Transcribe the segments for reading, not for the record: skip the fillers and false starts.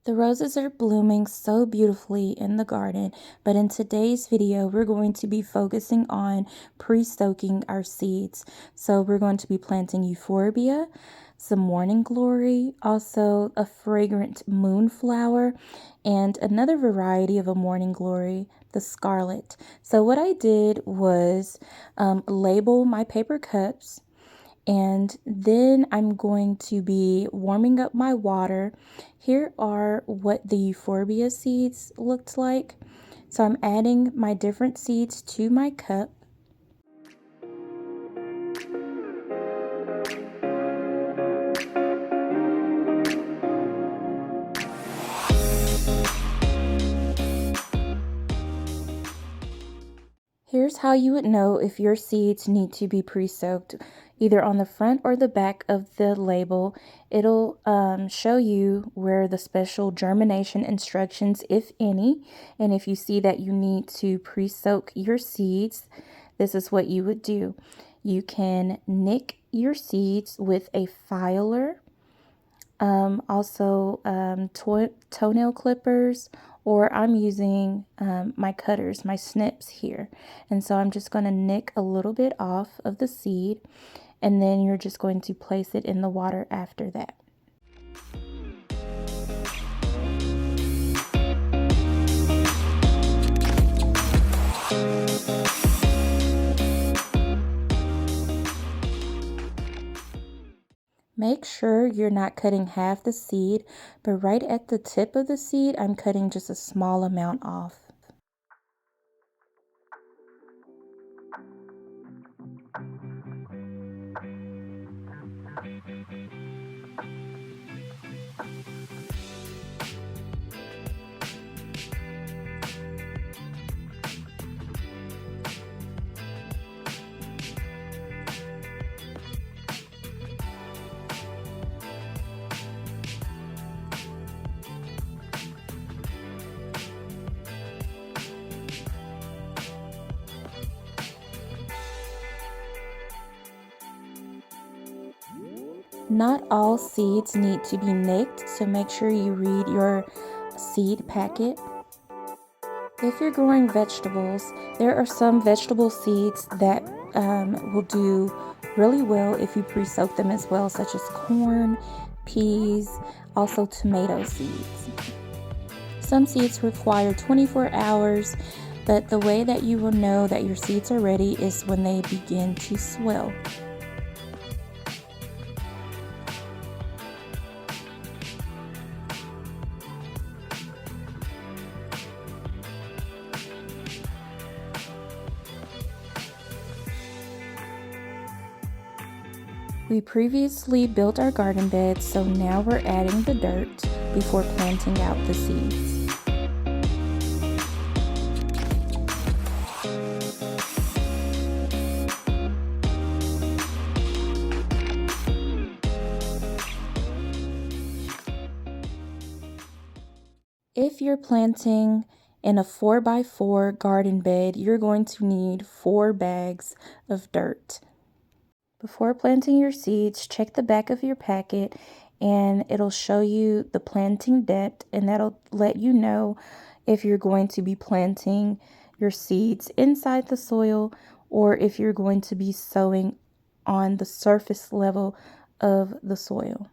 The roses are blooming so beautifully in the garden, but in today's video, we're going to be focusing on pre-soaking our seeds. So we're going to be planting euphorbia, some morning glory, also a fragrant moonflower, and another variety of a morning glory, the scarlet. So what I did was label my paper cups. And then I'm going to be warming up my water. Here are what the euphorbia seeds looked like. So I'm adding my different seeds to my cup. Here's how you would know if your seeds need to be pre-soaked, either on the front or the back of the label. It'll show you where the special germination instructions, if any, and if you see that you need to pre-soak your seeds, this is what you would do. You can nick your seeds with a filer, also toenail clippers, or I'm using my cutters, my snips here. And so I'm just going to nick a little bit off of the seed, and then you're just going to place it in the water after that. Make sure you're not cutting half the seed, but right at the tip of the seed, I'm cutting just a small amount off. Not all seeds need to be nicked, so make sure you read your seed packet. If you're growing vegetables, there are some vegetable seeds that will do really well if you pre-soak them as well, such as corn, peas, also tomato seeds. Some seeds require 24 hours, but the way that you will know that your seeds are ready is when they begin to swell. We previously built our garden bed, so now we're adding the dirt before planting out the seeds. If you're planting in a 4x4 garden bed, you're going to need 4 bags of dirt. Before planting your seeds, check the back of your packet and it'll show you the planting depth, and that'll let you know if you're going to be planting your seeds inside the soil or if you're going to be sowing on the surface level of the soil.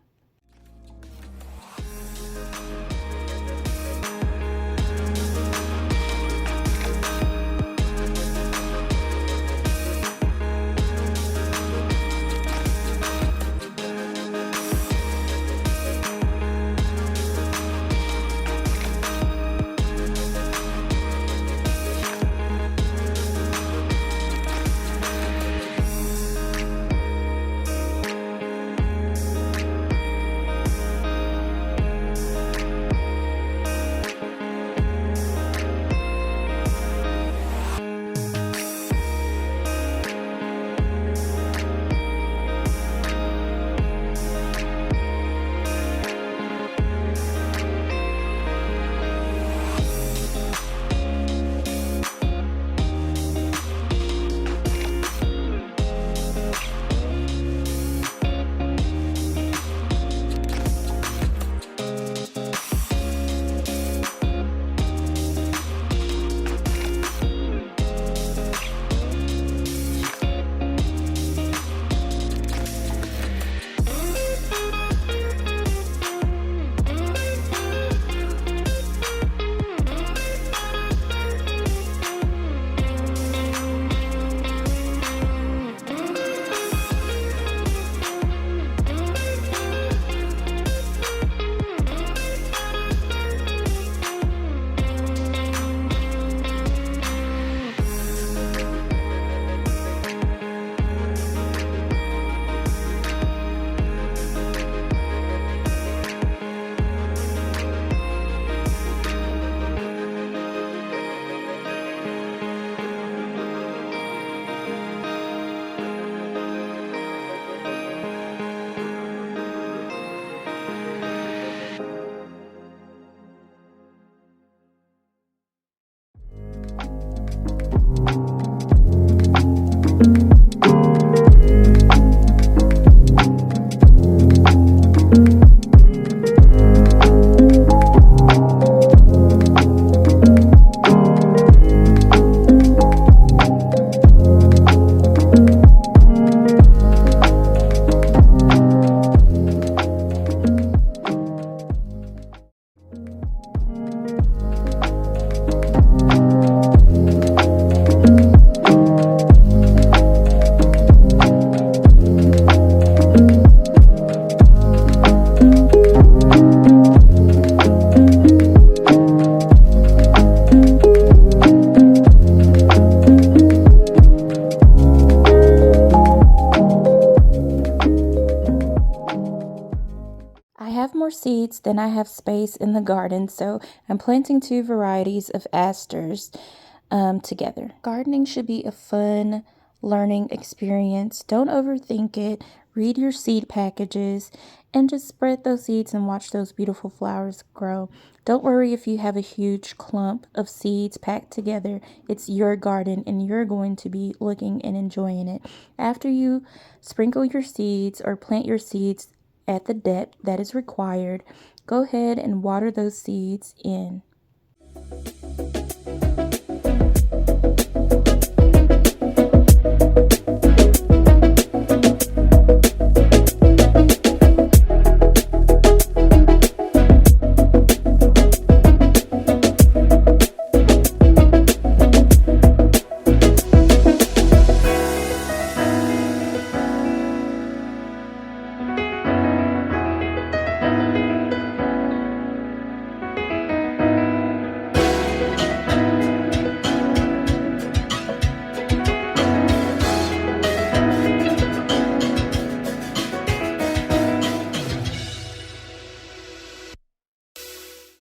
I have more seeds than I have space in the garden, so I'm planting 2 varieties of asters together. Gardening should be a fun learning experience. Don't overthink it. Read your seed packages and just spread those seeds and watch those beautiful flowers grow. Don't worry if you have a huge clump of seeds packed together. It's your garden and you're going to be looking and enjoying it. After you sprinkle your seeds or plant your seeds at the depth that is required, go ahead and water those seeds in.